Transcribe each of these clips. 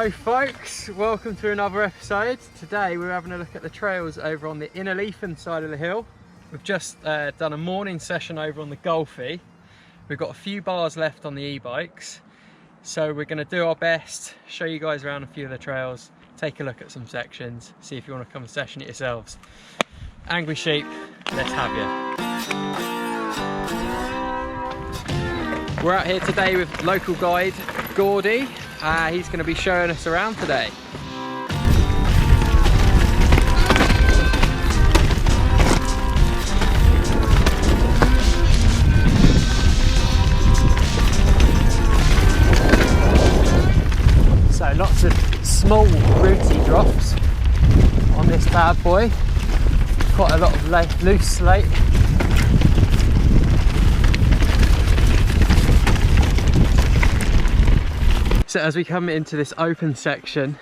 Hello folks, welcome to another episode. Today we're having a look at the trails over on the Innerleithen side of the hill. We've just done a morning session over on the GOLFIE. We've got a few bars left on the e-bikes, so we're going to do our best, show you guys around a few of the trails, take a look at some sections, see if you want to come and session it yourselves. Angry sheep, let's have you. We're out here today with local guide Gordy. He's going to be showing us around today. So lots of small rooty drops on this bad boy. Quite a lot of loose slate. So as we come into this open section,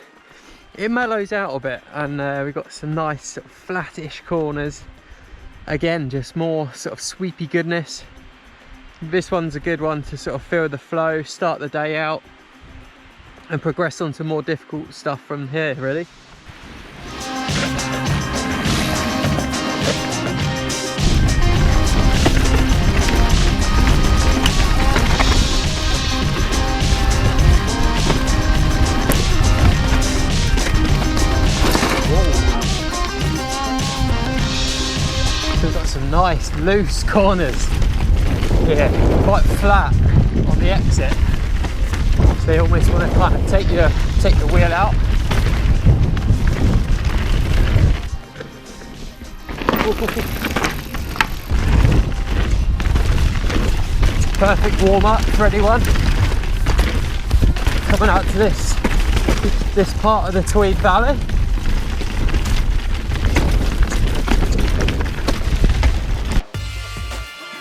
it mellows out a bit, and we've got some nice sort of flattish corners. Again, just more sort of sweepy goodness. This one's a good one to sort of feel the flow, start the day out, and progress on to more difficult stuff from here, really. We've got some nice loose corners here, quite flat on the exit, so you almost want to kind of take the wheel out. Perfect warm up for anyone coming out to this part of the Tweed Valley.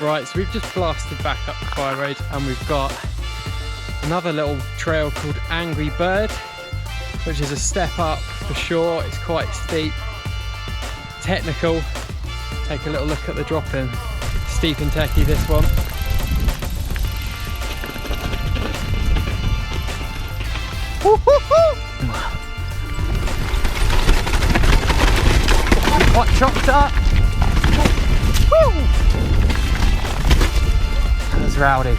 Right, so we've just blasted back up the fire road, and we've got another little trail called Angry Bird, which is a step up for sure. It's quite steep, technical. Take a little look at the drop in. Steep and techie, this one. Quite chopped up. Woo! That's rowdy.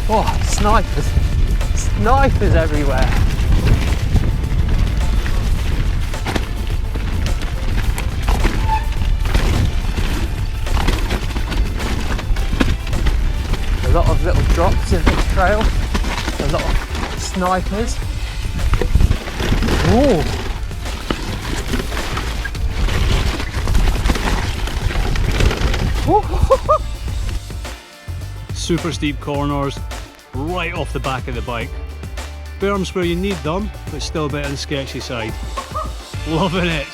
Oh, snipers everywhere. A lot of little drops in this trail, a lot of snipers. Ooh. Super steep corners right off the back of the bike. Berms where you need them, but still a bit on the sketchy side. Loving it.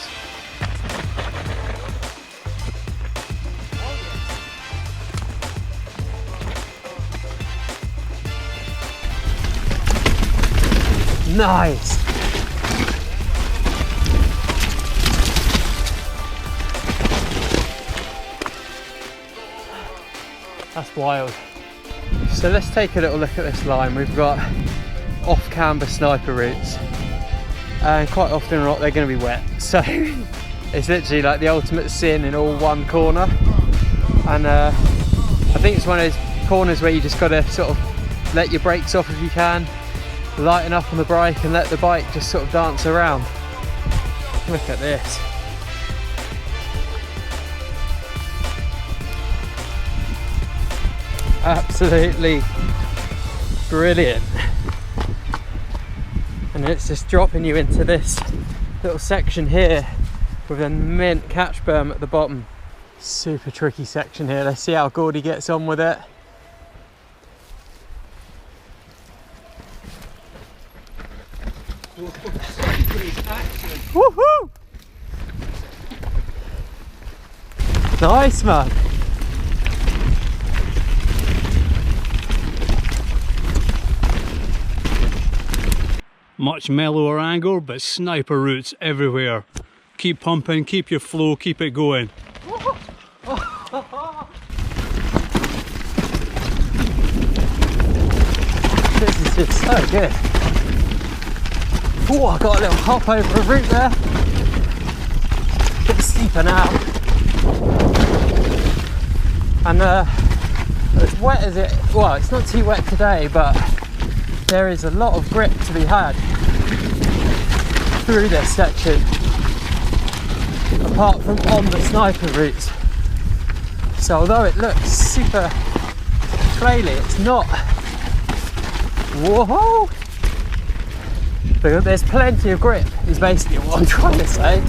Nice. That's wild. So let's take a little look at this line. We've got off-camber sniper routes, and quite often or not they're going to be wet. So it's literally like the ultimate sin in all one corner. And I think it's one of those corners where you just got to sort of let your brakes off if you can, lighten up on the brake, and let the bike just sort of dance around. Look at this. Absolutely brilliant. And it's just dropping you into this little section here with a mint catch berm at the bottom. Super tricky section here. Let's see how Gordy gets on with it. Woohoo! Nice, man. Much mellower angle, but sniper routes everywhere. Keep pumping, keep your flow, keep it going. This is This is so good. Oh, I got a little hop over a root there. Bit steeper now. And as wet as it, well, it's not too wet today, but there is a lot of grip to be had through this section, apart from on the sniper routes. So although it looks super traily, it's not. Whoa! But there's plenty of grip, is basically what I'm trying to say.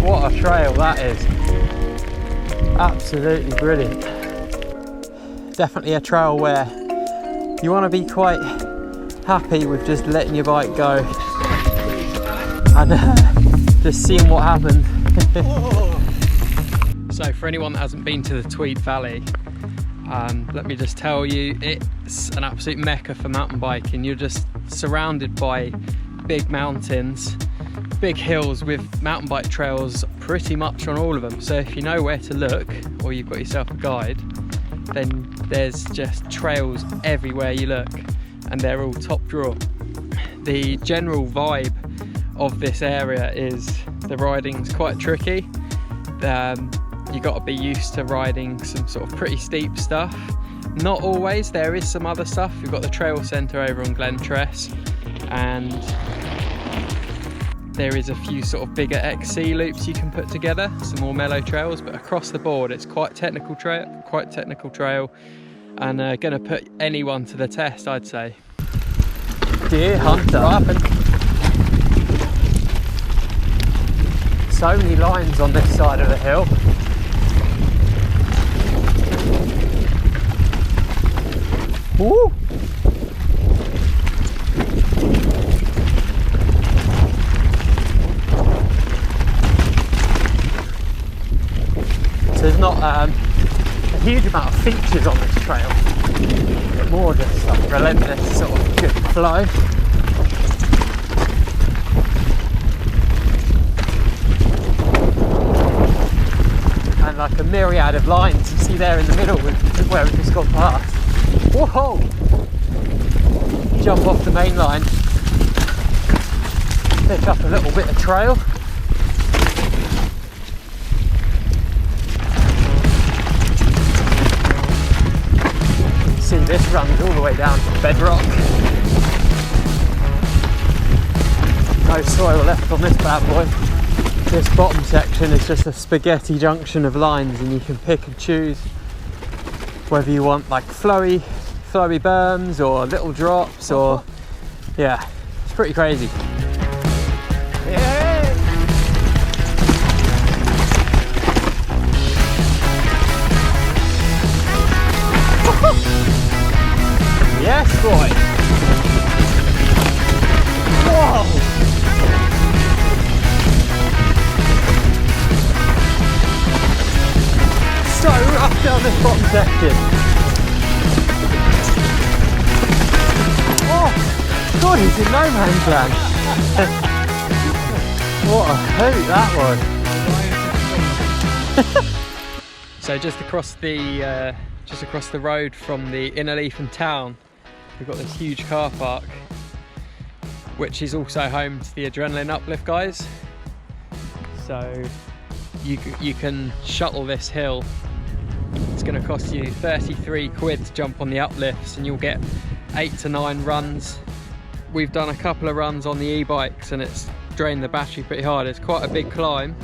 What a trail that is. Absolutely brilliant. Definitely a trail where you want to be quite happy with just letting your bike go and just seeing what happens. So for anyone that hasn't been to the Tweed Valley, let me just tell you, it's an absolute mecca for mountain biking. You're just surrounded by big mountains, big hills with mountain bike trails pretty much on all of them. So if you know where to look, or you've got yourself a guide, then there's just trails everywhere you look, and they're all top draw. The general vibe of this area is the riding's quite tricky. You got to be used to riding some sort of pretty steep stuff. Not always, there is some other stuff. We've got the trail centre over on GLENTRESS, and there is a few sort of bigger XC loops you can put together, some more mellow trails, but across the board it's quite technical trail, and going to put anyone to the test, I'd say. Deer hunter. What happened? So many lines on this side of the hill. Woo! So there's not a huge amount of features on this trail, but more just like relentless sort of good flow. And like a myriad of lines you see there in the middle where we've just gone past. Whoa! Jump off the main line, pick up a little bit of trail. See, this runs all the way down to bedrock. No soil left on this bad boy. This bottom section is just a spaghetti junction of lines, and you can pick and choose whether you want like flowy berms or little drops, or yeah, it's pretty crazy. Yeah. Yes, boy. Whoa. So rough down this bottom section. Oh, God, he's in no man's land. What a hoot that was. So just across the road from the Innerleithen town, we've got this huge car park, which is also home to the Adrenaline Uplift guys. So you can shuttle this hill. It's going to cost you 33 quid to jump on the uplifts, and you'll get 8 to 9 runs. We've done a couple of runs on the e-bikes and it's drained the battery pretty hard. It's quite a big climb,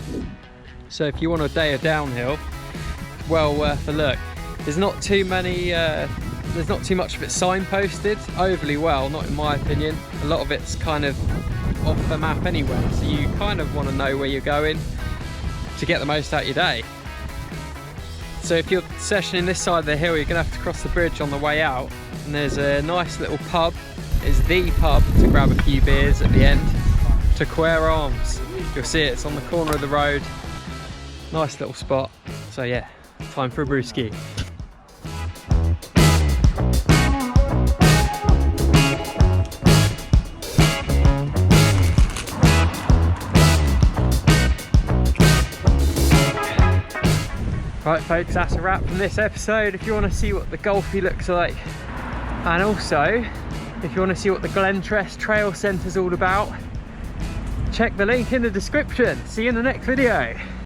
so if you want a day of downhill, well worth a look. There's not too much of it signposted overly well, not in my opinion. A lot of it's kind of off the map anyway, so you kind of want to know where you're going to get the most out of your day. So if you're sessioning this side of the hill, you're going to have to cross the bridge on the way out, and there's a nice little pub. It's the pub to grab a few beers at the end. Traquair Arms. You'll see it, it's on the corner of the road. Nice little spot. So yeah, time for a brewski. Right folks, that's a wrap from this episode. If you want to see what the GOLFIE looks like, and also if you want to see what the GLENTRESS Trail Centre is all about, check the link in the description. See you in the next video.